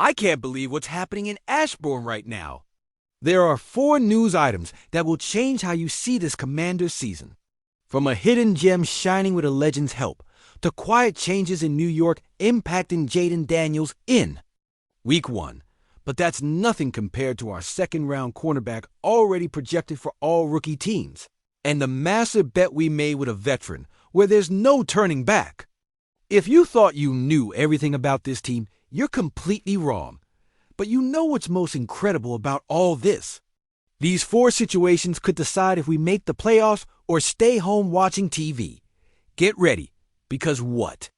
I can't believe what's happening in Ashbourne right now. There are 4 news items that will change how you see this Commanders season. From a hidden gem shining with a legend's help, to quiet changes in New York impacting Jaden Daniels in Week 1. But that's nothing compared to our second-round cornerback already projected for all rookie teams, and the massive bet we made with a veteran where there's no turning back. If you thought you knew everything about this team, you're completely wrong. But you know what's most incredible about all this? These 4 situations could decide if we make the playoffs or stay home watching TV. Get ready, because what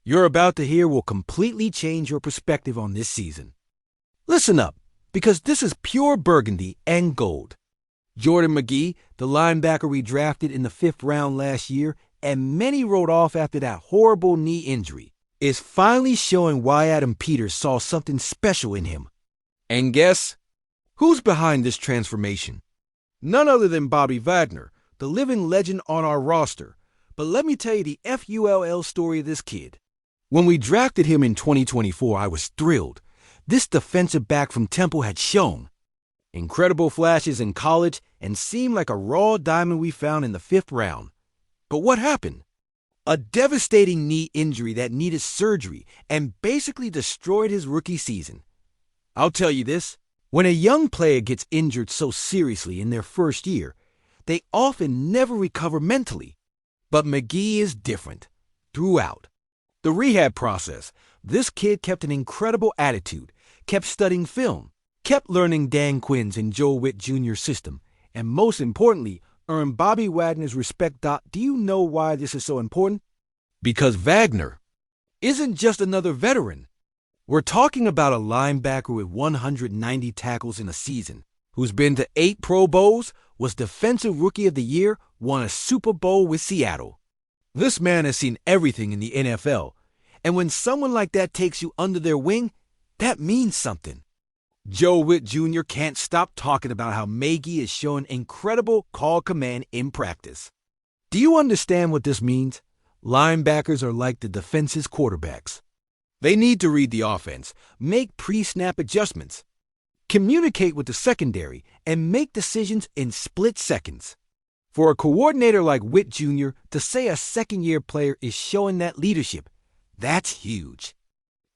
you're about to hear will completely change your perspective on this season. Listen up, because this is pure Burgundy and Gold. Jordan McGee, the linebacker we drafted in the 5th round last year, and many wrote off after that horrible knee injury, is finally showing why Adam Peters saw something special in him. And guess who's behind this transformation? None other than Bobby Wagner, the living legend on our roster. But let me tell you the FULL story of this kid. When we drafted him in 2024, I was thrilled. This defensive back from Temple had shown incredible flashes in college and seemed like a raw diamond we found in the 5th round. But what happened? A devastating knee injury that needed surgery and basically destroyed his rookie season. I'll tell you this, when a young player gets injured so seriously in their first year, they often never recover mentally. But McGee is different. Throughout the rehab process, this kid kept an incredible attitude, kept studying film, kept learning Dan Quinn's and Joe Witt Jr. system, and most importantly, earned Bobby Wagner's respect. Do you know why this is so important? Because Wagner isn't just another veteran. We're talking about a linebacker with 190 tackles in a season, who's been to 8 Pro Bowls, was Defensive Rookie of the Year, won a Super Bowl with Seattle. This man has seen everything in the NFL, and when someone like that takes you under their wing, that means something. Joe Witt Jr. can't stop talking about how McGee is showing incredible call command in practice. Do you understand what this means? Linebackers are like the defense's quarterbacks. They need to read the offense, make pre-snap adjustments, communicate with the secondary, and make decisions in split seconds. For a coordinator like Witt Jr. to say a second-year player is showing that leadership, that's huge.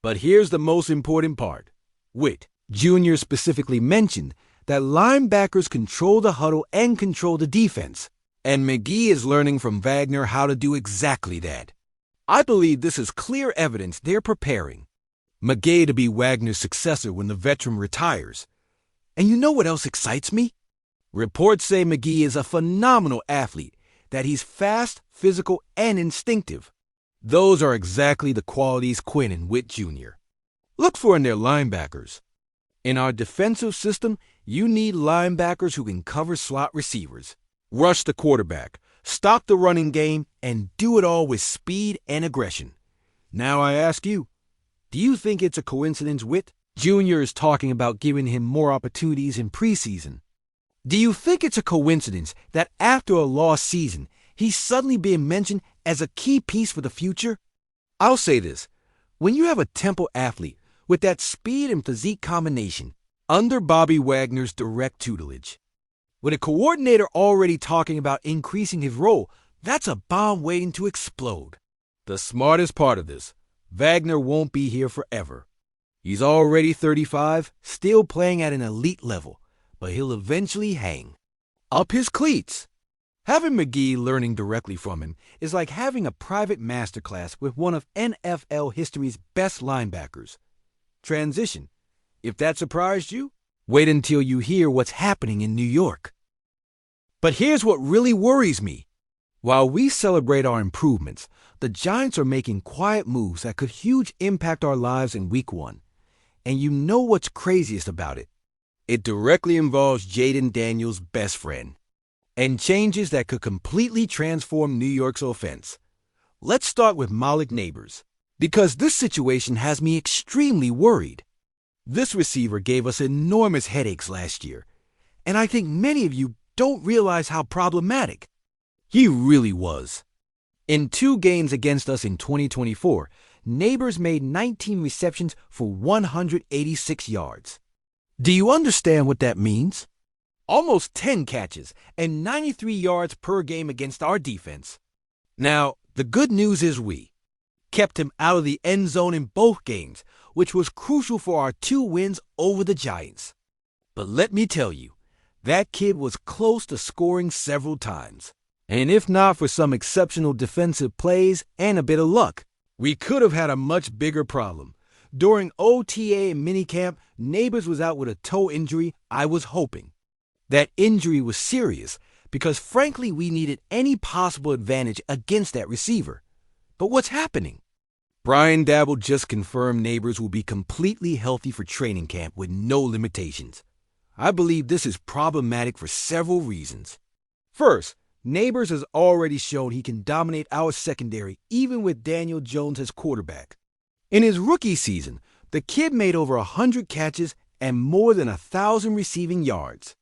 But here's the most important part. Witt Jr. specifically mentioned that linebackers control the huddle and control the defense, and McGee is learning from Wagner how to do exactly that. I believe this is clear evidence they're preparing McGee to be Wagner's successor when the veteran retires. And you know what else excites me? Reports say McGee is a phenomenal athlete, that he's fast, physical, and instinctive. Those are exactly the qualities Quinn and Witt Jr. look for in their linebackers. In our defensive system, you need linebackers who can cover slot receivers, rush the quarterback, stop the running game, and do it all with speed and aggression. Now I ask you, do you think it's a coincidence Witt Jr. is talking about giving him more opportunities in preseason? Do you think it's a coincidence that after a lost season, he's suddenly being mentioned as a key piece for the future? I'll say this, when you have a Temple athlete with that speed and physique combination under Bobby Wagner's direct tutelage, with a coordinator already talking about increasing his role, that's a bomb waiting to explode. The smartest part of this, Wagner won't be here forever. He's already 35, still playing at an elite level, but he'll eventually hang up his cleats. Having McGee learning directly from him is like having a private masterclass with one of NFL history's best linebackers. Transition. If that surprised you, wait until you hear what's happening in New York. But here's what really worries me. While we celebrate our improvements, the Giants are making quiet moves that could huge impact our lives in Week 1. And you know what's craziest about it? It directly involves Jaden Daniels' best friend, and changes that could completely transform New York's offense. Let's start with Malik Neighbors, because this situation has me extremely worried. This receiver gave us enormous headaches last year, and I think many of you don't realize how problematic he really was. In 2 games against us in 2024, Neighbors made 19 receptions for 186 yards. Do you understand what that means? Almost 10 catches and 93 yards per game against our defense. Now, the good news is we kept him out of the end zone in both games, which was crucial for our 2 wins over the Giants. But let me tell you, that kid was close to scoring several times. And if not for some exceptional defensive plays and a bit of luck, we could have had a much bigger problem. During OTA and minicamp, Neighbors was out with a toe injury. I was hoping that injury was serious because frankly we needed any possible advantage against that receiver. But what's happening? Brian Dabble just confirmed Neighbors will be completely healthy for training camp with no limitations. I believe this is problematic for several reasons. First, Neighbors has already shown he can dominate our secondary even with Daniel Jones as quarterback. In his rookie season, the kid made over 100 catches and more than 1,000 receiving yards.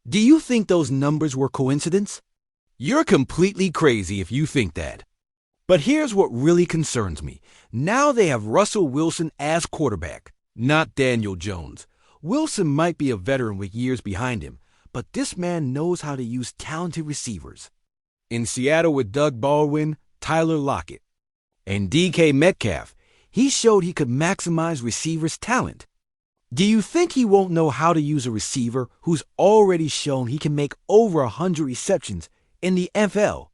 Do you think those numbers were coincidence? You're completely crazy if you think that. But here's what really concerns me. Now they have Russell Wilson as quarterback, not Daniel Jones. Wilson might be a veteran with years behind him, but this man knows how to use talented receivers. In Seattle with Doug Baldwin, Tyler Lockett, and DK Metcalf, he showed he could maximize receivers' talent. Do you think he won't know how to use a receiver who's already shown he can make over 100 receptions in the NFL?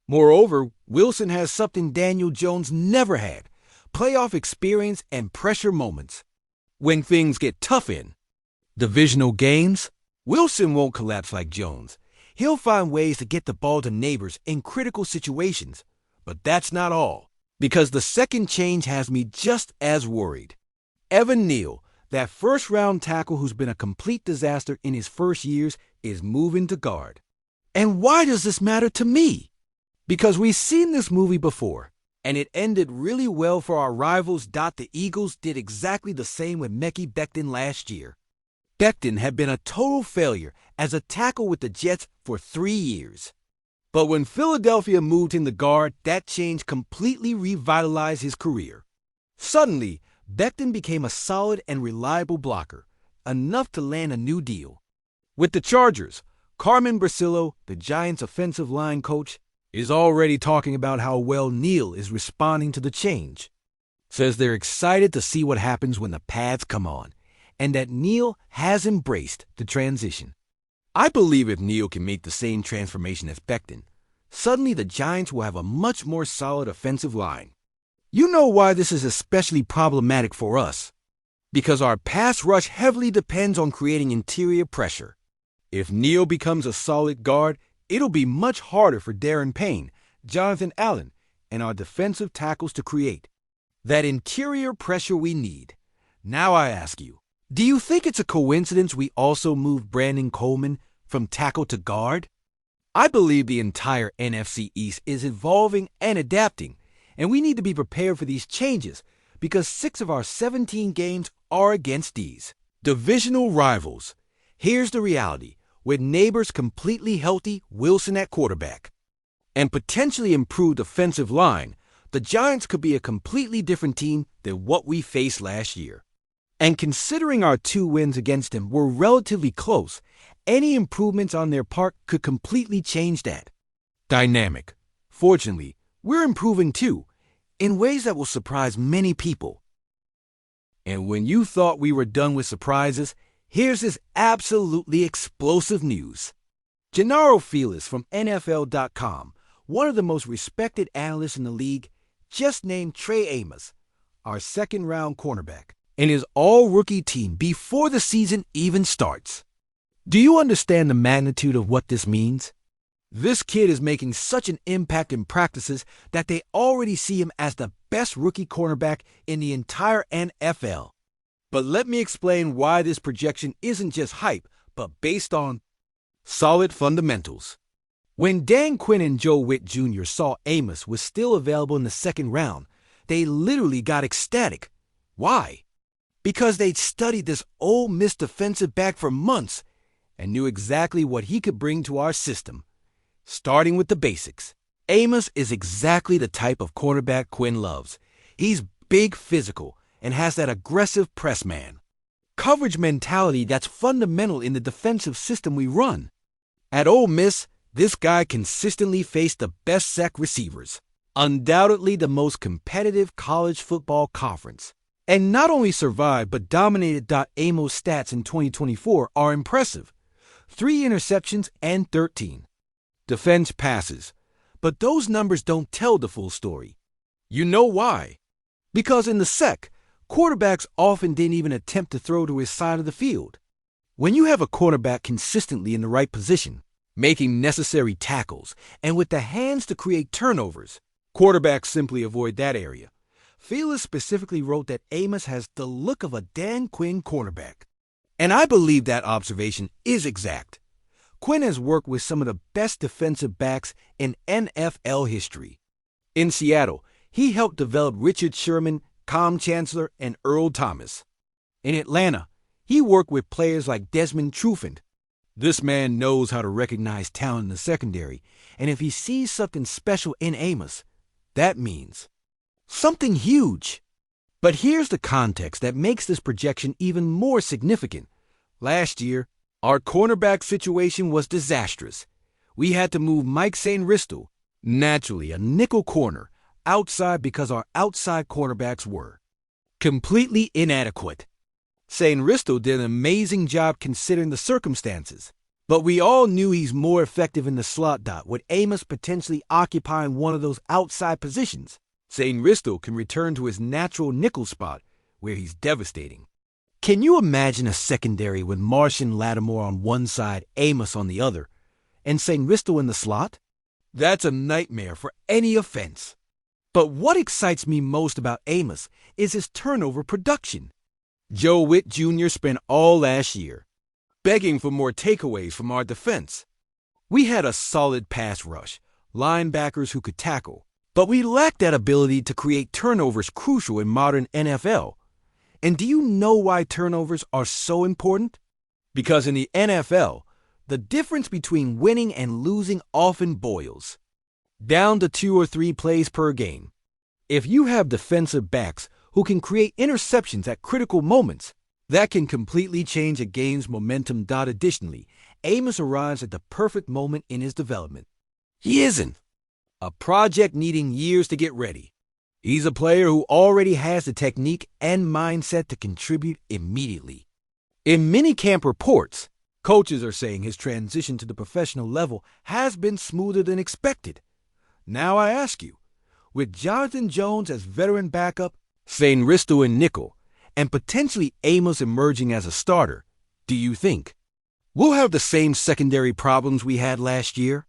Moreover, Wilson has something Daniel Jones never had: playoff experience and pressure moments. When things get tough in divisional games, Wilson won't collapse like Jones. He'll find ways to get the ball to Neighbors in critical situations. But that's not all, because the second change has me just as worried. Evan Neal, that first-round tackle who's been a complete disaster in his first years, is moving to guard. And why does this matter to me? Because we've seen this movie before, and it ended really well for our rivals. The Eagles did exactly the same with McGee Becton last year. Becton had been a total failure as a tackle with the Jets for 3 years. But when Philadelphia moved him to guard, that change completely revitalized his career. Suddenly, Becton became a solid and reliable blocker, enough to land a new deal. With the Chargers, Carmen Bracillo, the Giants' offensive line coach, is already talking about how well Neal is responding to the change. Says they're excited to see what happens when the pads come on, and that Neal has embraced the transition. I believe if Neal can make the same transformation as Becton, suddenly the Giants will have a much more solid offensive line. You know why this is especially problematic for us? Because our pass rush heavily depends on creating interior pressure. If Neal becomes a solid guard, it'll be much harder for Darren Payne, Jonathan Allen, and our defensive tackles to create that interior pressure we need. Now I ask you, do you think it's a coincidence we also moved Brandon Coleman from tackle to guard? I believe the entire NFC East is evolving and adapting, and we need to be prepared for these changes because 6 of our 17 games are against these divisional rivals. Here's the reality. With Neighbors completely healthy, Wilson at quarterback, and potentially improved offensive line, the Giants could be a completely different team than what we faced last year. And considering our 2 wins against them were relatively close, any improvements on their part could completely change that dynamic. Fortunately, we're improving too, in ways that will surprise many people. And when you thought we were done with surprises, here's this absolutely explosive news. Gennaro Feliz from NFL.com, one of the most respected analysts in the league, just named TREY AMOS our second-round cornerback in his all-rookie team before the season even starts. Do you understand the magnitude of what this means? This kid is making such an impact in practices that they already see him as the best rookie cornerback in the entire NFL. But let me explain why this projection isn't just hype, but based on solid fundamentals. When Dan Quinn and Joe Witt Jr. saw Amos was still available in the second round, they literally got ecstatic. Why? Because they'd studied this Ole Miss defensive back for months and knew exactly what he could bring to our system. Starting with the basics, Amos is exactly the type of cornerback Quinn loves. He's big physical and has that aggressive press man. Coverage mentality that's fundamental in the defensive system we run. At Ole Miss, this guy consistently faced the best sack receivers, undoubtedly the most competitive college football conference, and not only survived but dominated. Amos' stats in 2024 are impressive. 3 interceptions and 13 defense passes. But those numbers don't tell the full story. You know why? Because in the sec, quarterbacks often didn't even attempt to throw to his side of the field. When you have a quarterback consistently in the right position, making necessary tackles, and with the hands to create turnovers, quarterbacks simply avoid that area. Felix specifically wrote that Amos has the look of a Dan Quinn cornerback. And I believe that observation is exact. Quinn has worked with some of the best defensive backs in NFL history. In Seattle, he helped develop Richard Sherman, Com Chancellor, and Earl Thomas. In Atlanta, he worked with players like Desmond Trufant. This man knows how to recognize talent in the secondary, and if he sees something special in Amos, that means something huge. But here's the context that makes this projection even more significant. Last year, our cornerback situation was disastrous. We had to move Mike St. Ristel, naturally a nickel corner, outside because our outside cornerbacks were completely inadequate. St. Ristel did an amazing job considering the circumstances, but we all knew he's more effective in the slot. With Amos potentially occupying one of those outside positions, St. Ristel can return to his natural nickel spot, where he's devastating. Can you imagine a secondary with Martian Latimore on one side, Amos on the other, and St. Ristel in the slot? That's a nightmare for any offense. But what excites me most about Amos is his turnover production. Joe Witt Jr. spent all last year begging for more takeaways from our defense. We had a solid pass rush, linebackers who could tackle, but we lacked that ability to create turnovers crucial in modern NFL. And do you know why turnovers are so important? Because in the NFL, the difference between winning and losing often boils down to 2 or 3 plays per game. If you have defensive backs who can create interceptions at critical moments, that can completely change a game's momentum. Additionally, Amos arrives at the perfect moment in his development. He isn't a project needing years to get ready. He's a player who already has the technique and mindset to contribute immediately. In minicamp reports, coaches are saying his transition to the professional level has been smoother than expected. Now I ask you, with Jonathan Jones as veteran backup, St. Ristel in nickel, and potentially Amos emerging as a starter, do you think we'll have the same secondary problems we had last year?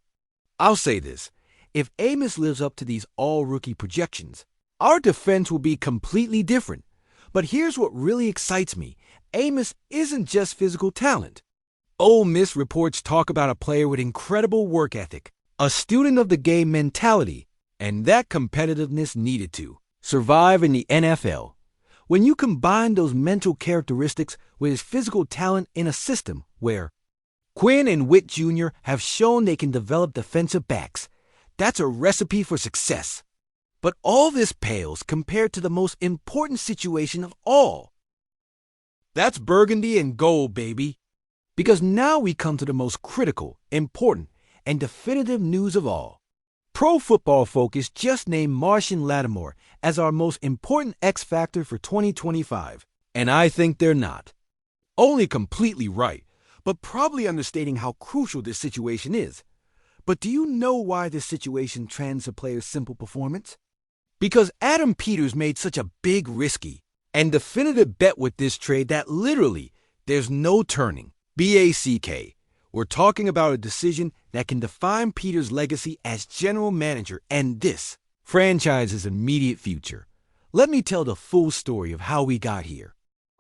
I'll say this, if Amos lives up to these all-rookie projections, our defense will be completely different. But here's what really excites me. Amos isn't just physical talent. Ole Miss reports talk about a player with incredible work ethic, a student of the game mentality, and that competitiveness needed to survive in the NFL. When you combine those mental characteristics with his physical talent in a system where Quinn and Witt Jr. have shown they can develop defensive backs, that's a recipe for success. But all this pales compared to the most important situation of all. That's Burgundy and Gold, baby. Because now we come to the most critical, important, and definitive news of all. Pro Football Focus just named Martian Latimore as our most important X factor for 2025, and I think they're not only completely right, but probably understating how crucial this situation is. But do you know why this situation trends a player's simple performance? Because Adam Peters made such a big, risky, and definitive bet with this trade that literally there's no turning. BACK. We're talking about a decision that can define Peters' legacy as general manager and this franchise's immediate future. Let me tell the full story of how we got here.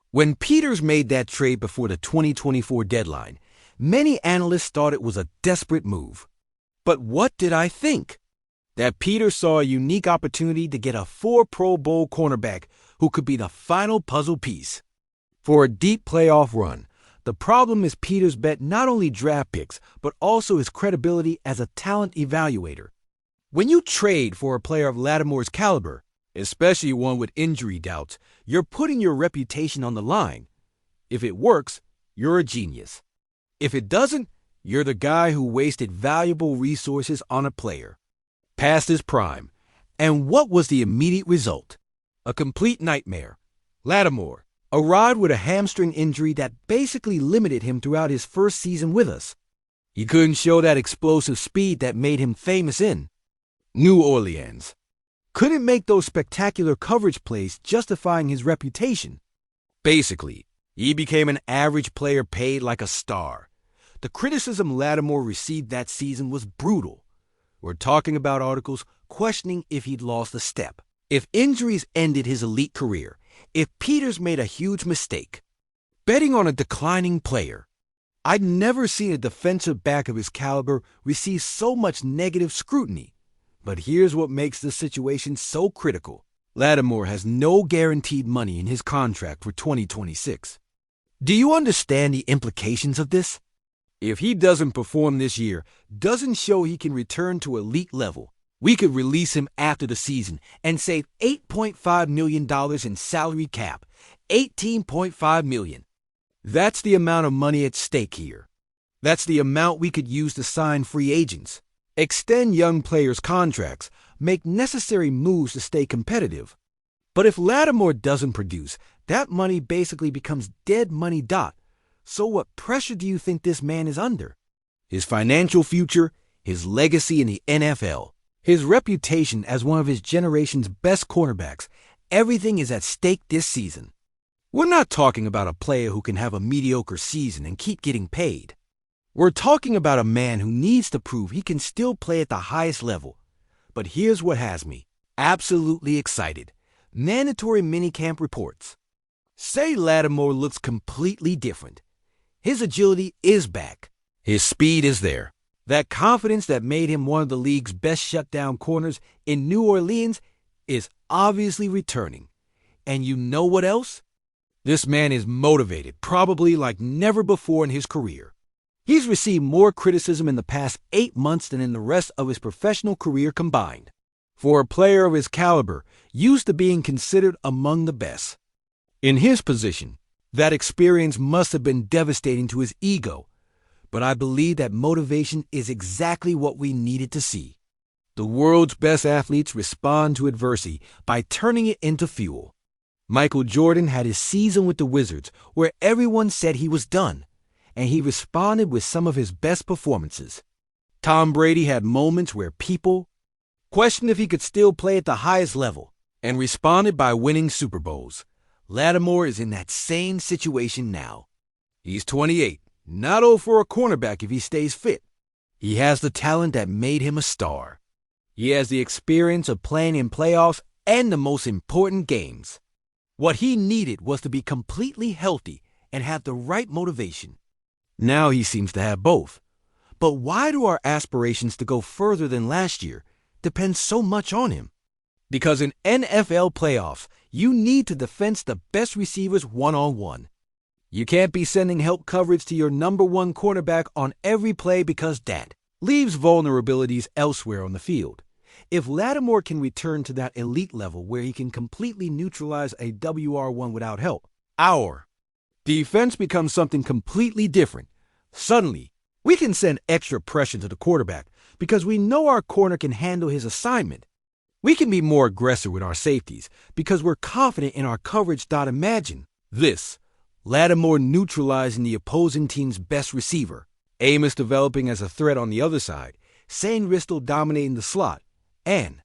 When Peters made that trade before the 2024 deadline, many analysts thought it was a desperate move. But what did I think? That Peters saw a unique opportunity to get a 4 Pro Bowl cornerback who could be the final puzzle piece for a deep playoff run. The problem is Peters bet not only draft picks, but also his credibility as a talent evaluator. When you trade for a player of Latimore's caliber, especially one with injury doubts. You're putting your reputation on the line. If it works, you're a genius. If it doesn't, you're the guy who wasted valuable resources on a player. Past his prime. And what was the immediate result? A complete nightmare. Latimore arrived with a hamstring injury that basically limited him throughout his first season with us. He couldn't show that explosive speed that made him famous in New Orleans. Couldn't make those spectacular coverage plays justifying his reputation. Basically, he became an average player paid like a star. The criticism Latimore received that season was brutal. We're talking about articles questioning if he'd lost a step, if injuries ended his elite career, if Peters made a huge mistake. Betting on a declining player. I'd never seen a defensive back of his caliber receive so much negative scrutiny. But here's what makes the situation so critical. Latimore has no guaranteed money in his contract for 2026. Do you understand the implications of this? If he doesn't perform this year, doesn't show he can return to elite level, we could release him after the season and save $8.5 million in salary cap. $18.5 million. That's the amount of money at stake here. That's the amount we could use to sign free agents, extend young players' contracts, make necessary moves to stay competitive. But if Latimore doesn't produce, that money basically becomes dead money. So what pressure do you think this man is under? His financial future, his legacy in the NFL, his reputation as one of his generation's best cornerbacks, everything is at stake this season. We're not talking about a player who can have a mediocre season and keep getting paid. We're talking about a man who needs to prove he can still play at the highest level. But here's what has me absolutely excited. Mandatory minicamp reports say Latimore looks completely different. His agility is back. His speed is there. That confidence that made him one of the league's best shutdown corners in New Orleans is obviously returning. And you know what else? This man is motivated, probably like never before in his career. He's received more criticism in the past 8 months than in the rest of his professional career combined. For a player of his caliber, used to being considered among the best. In his position, that experience must have been devastating to his ego. But I believe that motivation is exactly what we needed to see. The world's best athletes respond to adversity by turning it into fuel. Michael Jordan had his season with the Wizards where everyone said he was done, and he responded with some of his best performances. Tom Brady had moments where people questioned if he could still play at the highest level, and responded by winning Super Bowls. Latimore is in that same situation now. He's 28, not old for a cornerback if he stays fit. He has the talent that made him a star. He has the experience of playing in playoffs and the most important games. What he needed was to be completely healthy and have the right motivation. Now he seems to have both. But why do our aspirations to go further than last year depend so much on him? Because in NFL playoffs, you need to defense the best receivers one-on-one. You can't be sending help coverage to your number one cornerback on every play because that leaves vulnerabilities elsewhere on the field. If Latimore can return to that elite level where he can completely neutralize a WR1 without help, our defense becomes something completely different. Suddenly, we can send extra pressure to the quarterback because we know our corner can handle his assignment. We can be more aggressive with our safeties because we're confident in our coverage. Imagine this: Latimore neutralizing the opposing team's best receiver, Amos developing as a threat on the other side, Shane Ristel dominating the slot, and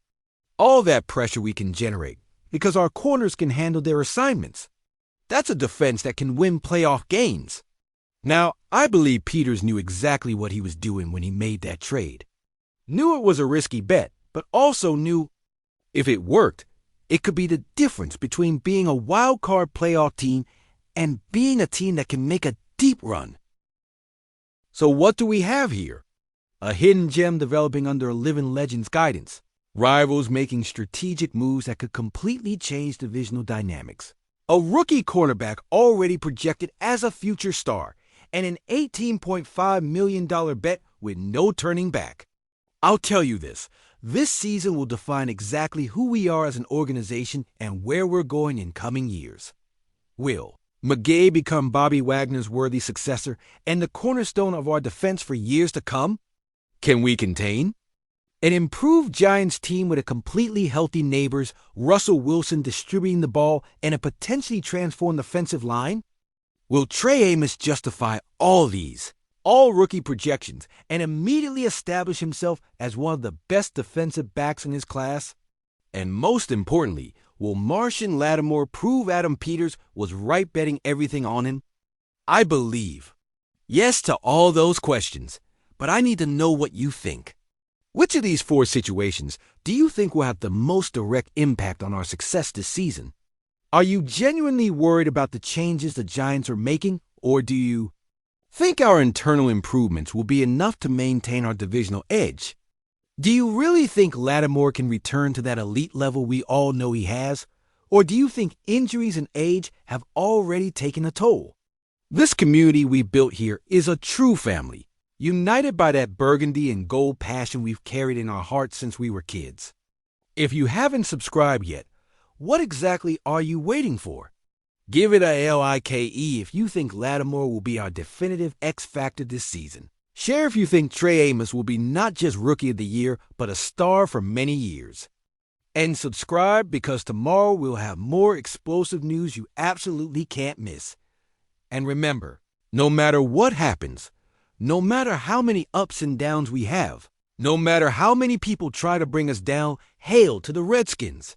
all that pressure we can generate because our corners can handle their assignments. That's a defense that can win playoff games. Now, I believe Peters knew exactly what he was doing when he made that trade. Knew it was a risky bet, but also knew if it worked, it could be the difference between being a wild card playoff team and being a team that can make a deep run. So what do we have here? A hidden gem developing under a living legend's guidance. Rivals making strategic moves that could completely change divisional dynamics. A rookie cornerback already projected as a future star, and an $18.5 million bet with no turning back. I'll tell you this, This season will define exactly who we are as an organization and where we're going in coming years. Will McGee become Bobby Wagner's worthy successor and the cornerstone of our defense for years to come? Can we contain an improved Giants team with a completely healthy Neighbors, Russell Wilson distributing the ball, and a potentially transformed offensive line? Will Trey Amos justify all rookie projections, and immediately establish himself as one of the best defensive backs in his class? And most importantly, will Martian Latimore prove Adam Peters was right betting everything on him? I believe yes to all those questions, but I need to know what you think. Which of these four situations do you think will have the most direct impact on our success this season? Are you genuinely worried about the changes the Giants are making, or do you think our internal improvements will be enough to maintain our divisional edge? Do you really think Latimore can return to that elite level we all know he has, or do you think injuries and age have already taken a toll? This community we built here is a true family, united by that Burgundy and Gold passion we've carried in our hearts since we were kids. If you haven't subscribed yet, what exactly are you waiting for? Give it a like if you think Latimore will be our definitive X factor this season. Share if you think Trey Amos will be not just Rookie of the Year, but a star for many years. And subscribe, because tomorrow we'll have more explosive news you absolutely can't miss. And remember, no matter what happens, no matter how many ups and downs we have, no matter how many people try to bring us down, hail to the Redskins.